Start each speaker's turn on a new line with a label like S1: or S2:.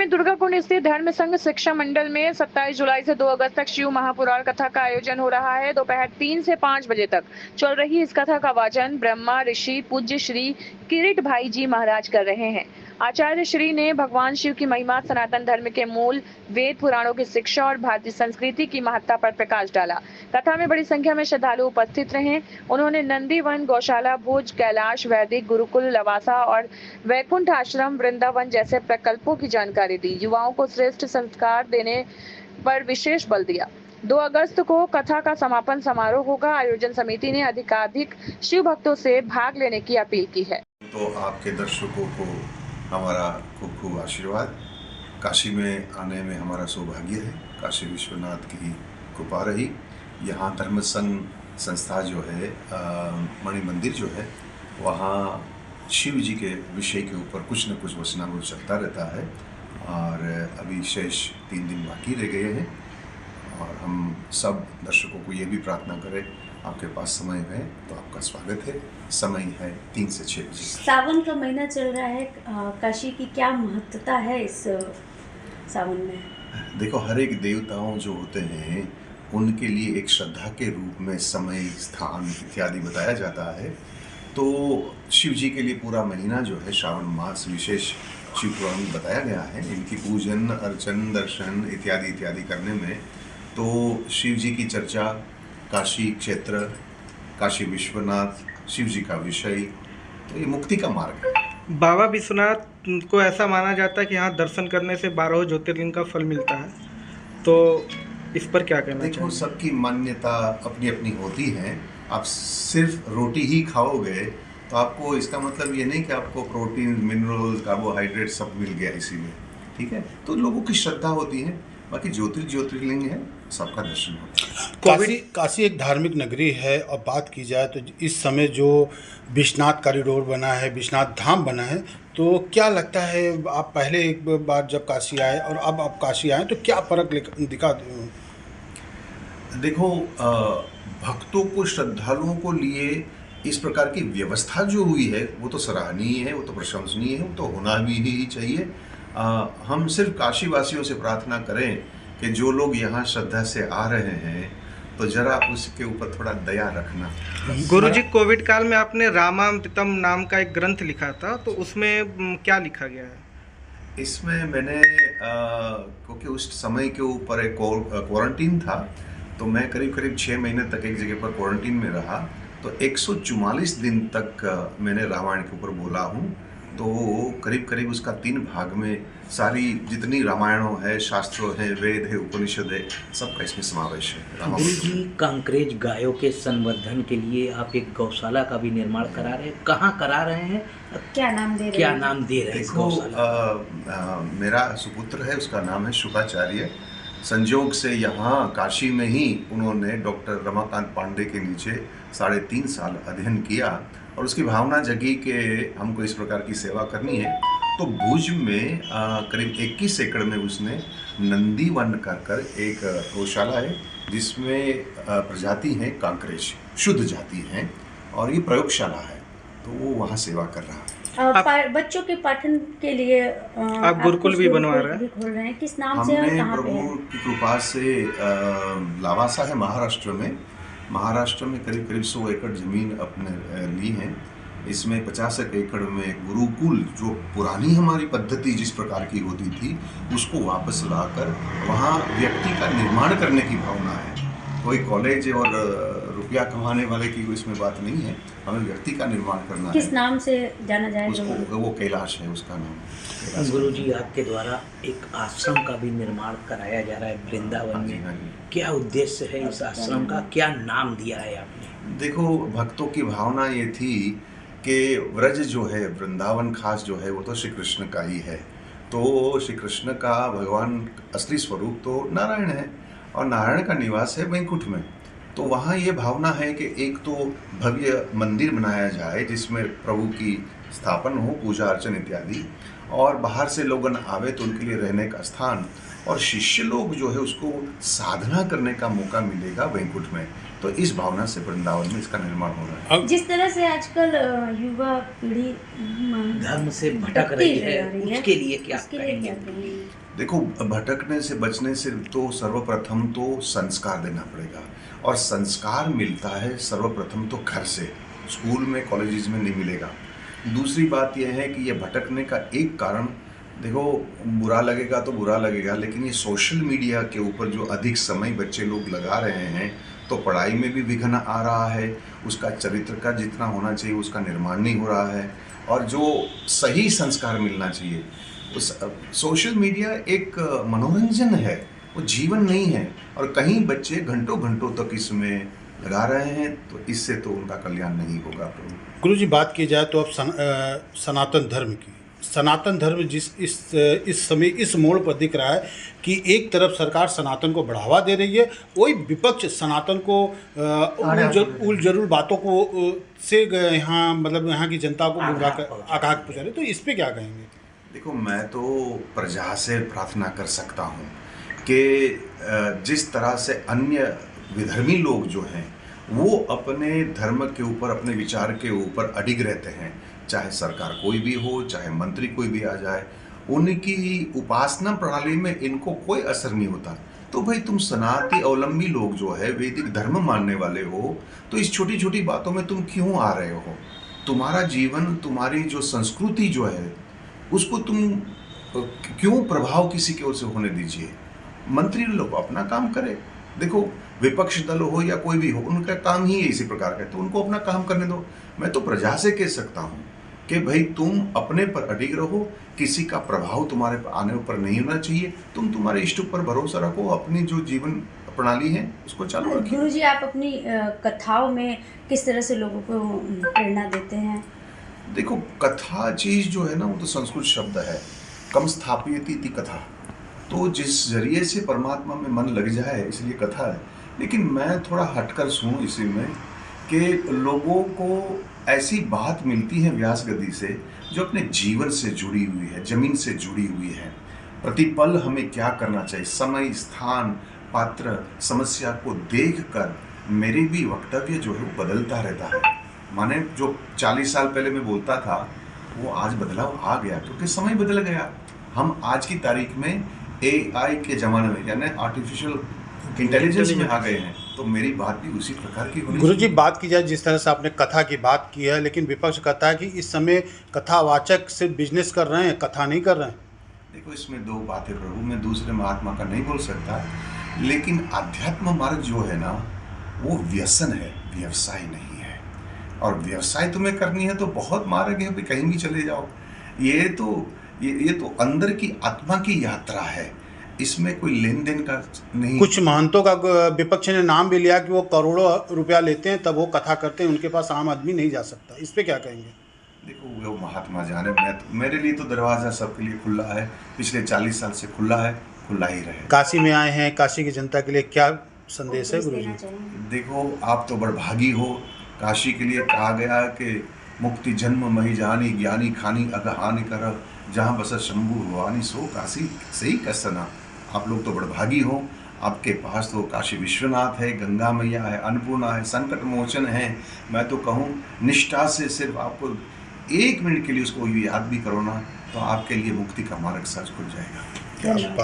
S1: में दुर्गाकुंड स्थित धर्म संघ शिक्षा मंडल में 27 जुलाई से 2 अगस्त तक शिव महापुराण कथा का आयोजन हो रहा है। दोपहर 3 से 5 बजे तक चल रही इस कथा का वाचन ब्रह्मा ऋषि पूज्य श्री किरीट भाई जी महाराज कर रहे हैं। आचार्य श्री ने भगवान शिव की महिमा, सनातन धर्म के मूल, वेद पुराणों की शिक्षा और भारतीय संस्कृति की महत्ता पर प्रकाश डाला। कथा में बड़ी संख्या में श्रद्धालु उपस्थित रहे। उन्होंने नंदीवन, गौशाला, भुज, कैलाश, वैदिक गुरुकुल, लवासा और वैकुंठ आश्रम, वृंदावन जैसे प्रकल्पों की जानकारी दी। युवाओं को श्रेष्ठ संस्कार देने पर विशेष बल दिया। 2 अगस्त को कथा का समापन समारोह होगा। आयोजन समिति ने अधिकाधिक शिव भक्तों से भाग लेने की अपील की है।
S2: तो आपके दर्शकों को हमारा खूब खूब आशीर्वाद। काशी में आने में हमारा सौभाग्य है। काशी विश्वनाथ की कृपा रही। यहाँ धर्म संघ संस्था जो है, मणि मंदिर जो है, वहाँ शिव जी के विषय के ऊपर कुछ न कुछ वचनामृत चलता रहता है और अभी शेष 3 दिन बाकी रह गए हैं और हम सब दर्शकों को ये भी प्रार्थना करें, आपके पास समय है तो आपका स्वागत है। समय है 3 से 6 बजे।
S3: सावन का महीना चल रहा है, काशी की क्या महत्वता है इस सावन में?
S2: देखो, हर एक देवताओं जो होते हैं उनके लिए एक श्रद्धा के रूप में समय, स्थान इत्यादि बताया जाता है। तो शिव जी के लिए पूरा महीना जो है, श्रावण मास विशेष शिव पुराण में बताया गया है। इनकी पूजन, अर्चन, दर्शन इत्यादि इत्यादि करने में तो शिव जी की चर्चा, काशी क्षेत्र, काशी विश्वनाथ, शिव जी का विषय, तो ये मुक्ति का मार्ग है।
S4: बाबा विश्वनाथ को ऐसा माना जाता है कि यहाँ दर्शन करने से 12 ज्योतिर्लिंग का फल मिलता है, तो इस पर क्या कहना चाहिए?
S2: देखो, सबकी मान्यता अपनी अपनी होती है। आप सिर्फ रोटी ही खाओगे तो आपको, इसका मतलब ये नहीं कि आपको प्रोटीन, मिनरल्स, कार्बोहाइड्रेट सब मिल गया इसी में, ठीक है। तो लोगों की श्रद्धा होती है। बाकी ज्योतिर्लिंग है, सबका दर्शन होता है।
S5: काशी एक धार्मिक नगरी है और बात की जाए तो इस समय जो विश्वनाथ कॉरिडोर बना है, विश्वनाथ धाम बना है, तो क्या लगता है, आप पहले एक बार जब काशी आए और अब आप काशी आए तो क्या फर्क दिखा?
S2: देखो, भक्तों को, श्रद्धालुओं को लिए इस प्रकार की व्यवस्था जो हुई है वो तो सराहनीय है, वो तो प्रशंसनीय है, वो तो होना भी चाहिए। हम सिर्फ काशी वासियों से प्रार्थना करें कि जो लोग यहाँ श्रद्धा से आ रहे हैं तो जरा उसके ऊपर थोड़ा दया रखना।
S4: गुरुजी, कोविड काल में आपने रामामृतम नाम का एक ग्रंथ लिखा था, तो उसमें क्या लिखा गया है?
S2: इसमें मैंने क्योंकि उस समय के ऊपर एक क्वारंटीन था, तो मैं करीब करीब 6 महीने तक एक जगह पर क्वारंटीन में रहा। तो 144 दिन तक मैंने रामायण के ऊपर बोला हूँ। तो करीब करीब उसका 3 भाग में सारी जितनी रामायणों है, शास्त्रों है, वेद है, उपनिषद है, सबका इसमें समावेश है।
S6: गुरुजी, कांकरेज गायों के संवर्धन के लिए आप एक गौशाला का भी निर्माण करा रहे हैं, कहाँ करा रहे हैं,
S3: क्या नाम दे रहे हैं?
S2: इस गौशाला? मेरा सुपुत्र है, उसका नाम है शुकाचार्य। संजोग से यहाँ काशी में ही उन्होंने डॉक्टर रमाकांत पांडे के नीचे 3.5 साल अध्ययन किया और उसकी भावना जगी कि हमको इस प्रकार की सेवा करनी है। तो भुज में करीब 21 एकड़ में उसने नंदीवन कर एक गौशाला है जिसमें प्रजाति हैं कांकरेज, शुद्ध जाति हैं, और ये प्रयोगशाला है, तो वो वहाँ सेवा कर रहा है।
S3: बच्चों के पाठन के लिए
S4: आप गुरुकुल भी बनवा रहे हैं?
S3: खोल रहे हैं, किस नाम से और कहाँ पे है?
S2: प्रभु की कृपा से लावासा है, महाराष्ट्र में करीब करीब 100 एकड़ ज़मीन अपने ली है। इसमें 50 एकड़ में गुरुकुल, जो पुरानी हमारी पद्धति जिस प्रकार की होती थी, उसको वापस लाकर वहाँ व्यक्ति का निर्माण करने की भावना है। कोई कॉलेज और रुपया कमाने वाले की इसमें बात नहीं है, हमें व्यक्ति का निर्माण करना है।
S3: किस नाम से जाना जाएगा?
S2: उसको वो कैलाश है, उसका नाम।
S6: गुरुजी, आपके द्वारा एक आश्रम का भी निर्माण कराया जा रहा है वृंदावन में, क्या उद्देश्य है इस आश्रम का, क्या नाम दिया है आपने?
S2: देखो, भक्तों की भावना ये थी कि व्रज जो है, वृंदावन खास जो है, वो तो श्री कृष्ण का ही है। तो श्री कृष्ण का भगवान असली स्वरूप तो नारायण है और नारायण का निवास है वैकुंठ में। तो वहाँ ये भावना है कि एक तो भव्य मंदिर बनाया जाए जिसमें प्रभु की स्थापन हो, पूजा अर्चन इत्यादि, और बाहर से लोगन आवे तो उनके लिए रहने का स्थान, और शिष्य लोग जो है उसको साधना करने का मौका मिलेगा वैकुंठ में। तो इस भावना से वृंदावन में इसका निर्माण हो रहा है।
S3: जिस तरह से आजकल युवा पीढ़ी
S6: धर्म से भटक रही है, उसके लिए क्या कहेंगे?
S2: देखो, भटकने से बचने से तो सर्वप्रथम तो संस्कार देना पड़ेगा, और संस्कार मिलता है सर्वप्रथम तो घर से, स्कूल में कॉलेजेस में नहीं मिलेगा। दूसरी बात यह है कि ये भटकने का एक कारण, देखो बुरा लगेगा तो बुरा लगेगा, लेकिन ये सोशल मीडिया के ऊपर जो अधिक समय बच्चे लोग लगा रहे हैं तो पढ़ाई में भी विघ्न आ रहा है, उसका चरित्र का जितना होना चाहिए उसका निर्माण नहीं हो रहा है, और जो सही संस्कार मिलना चाहिए उस सोशल मीडिया एक मनोरंजन है, वो जीवन नहीं है, और कहीं बच्चे घंटों घंटों तक इसमें लगा रहे हैं, तो इससे तो उनका कल्याण नहीं होगा।
S5: गुरु जी, बात की जाए तो अब सनातन धर्म की, सनातन धर्म इस समय इस मोड़ पर दिख रहा है कि एक तरफ सरकार सनातन को बढ़ावा दे रही है, वही विपक्ष सनातन को उल जरूर बातों को से यहाँ मतलब यहाँ की जनता को गुमराह कर आगाह पहुँचा रहे, तो इस पे क्या कहेंगे?
S2: देखो, मैं तो प्रजा से प्रार्थना कर सकता हूँ कि जिस तरह से अन्य विधर्मी लोग जो हैं वो अपने धर्म के ऊपर, अपने विचार के ऊपर अडिग रहते हैं, चाहे सरकार कोई भी हो, चाहे मंत्री कोई भी आ जाए, उनकी उपासना प्रणाली में इनको कोई असर नहीं होता। तो भाई तुम सनातनी अवलंबी लोग जो है, वैदिक धर्म मानने वाले हो, तो इस छोटी छोटी बातों में तुम क्यों आ रहे हो? तुम्हारा जीवन, तुम्हारी जो संस्कृति जो है उसको तुम क्यों प्रभाव किसी की ओर से होने दीजिए? मंत्री लोग अपना काम करे। देखो, विपक्ष दल हो या कोई भी हो, उनका काम ही है इसी प्रकार का, तो उनको अपना काम करने दो। मैं तो प्रजा से कह सकता हूँ कि भाई तुम अपने पर अडिग रहो, किसी का प्रभाव तुम्हारे आने पर नहीं होना चाहिए, तुम तुम्हारे इष्ट पर भरोसा रखो, अपनी जो जीवन प्रणाली है उसको चालू रखिए।
S3: गुरु जी, आप अपनी कथाओं में किस तरह से लोगों को प्रेरणा देते हैं?
S2: देखो, कथा चीज जो है ना, वो तो संस्कृत शब्द है, कम स्थापयति इति कथा, तो जिस जरिए से परमात्मा में मन लग जाए इसलिए कथा है। लेकिन मैं थोड़ा हटकर सुनूं इसी में कि लोगों को ऐसी बात मिलती है व्यास गति से जो अपने जीवन से जुड़ी हुई है, जमीन से जुड़ी हुई है। प्रतिपल हमें क्या करना चाहिए, समय, स्थान, पात्र, समस्या को देखकर मेरे भी वक्तव्य जो है वो बदलता रहता है। माने जो 40 साल पहले मैं बोलता था वो आज बदलाव आ गया, क्योंकि समय बदल गया। हम आज की तारीख में AI के ज़माने में, यानी आर्टिफिशियल इंटेलिजेंस में आ गए हैं, तो मेरी बात भी उसी प्रकार की होनी।
S5: गुरु जी, बात की जाए जिस तरह से आपने कथा की बात की है, लेकिन विपक्ष कहता है कि इस समय कथावाचक सिर्फ बिजनेस कर रहे हैं, कथा नहीं कर रहे हैं।
S2: देखो, इसमें दो बातें प्रभु, मैं दूसरे महात्मा का नहीं बोल सकता, लेकिन आध्यात्म मार्ग जो है ना वो व्यसन है, व्यवसाय नहीं है। और व्यवसाय तुम्हें करनी है तो बहुत मार्ग है, कहीं भी चले जाओ। ये तो अंदर की आत्मा की यात्रा है, इसमें कोई लेन देन का नहीं।
S5: कुछ महंतों का विपक्ष ने नाम भी लिया कि वो करोड़ों रुपया लेते हैं तब वो कथा करते हैं, उनके पास आम आदमी नहीं जा सकता। इस पे क्या कहेंगे?
S2: देखो, वो महात्मा जाने, मेरे लिए तो दरवाज़ा सबके लिए खुला है, पिछले 40 साल से खुला है, खुला ही रहे।
S5: काशी में आए हैं, काशी की जनता के लिए क्या संदेश है गुरु जी?
S2: देखो, आप तो बड़भागी हो। काशी के लिए कहा गया कि मुक्ति जन्म मही जानी, ज्ञानी खानी अगहानी कर, जहाँ बस शंभु भवानी सो काशी सही कसना। आप लोग तो बड़भागी हो, आपके पास तो काशी विश्वनाथ है, गंगा मैया है, अन्नपूर्णा है, संकट मोचन है। मैं तो कहूँ निष्ठा से सिर्फ आपको 1 मिनट के लिए उसको याद भी करो ना, तो आपके लिए मुक्ति का मार्ग सच खुल जाएगा।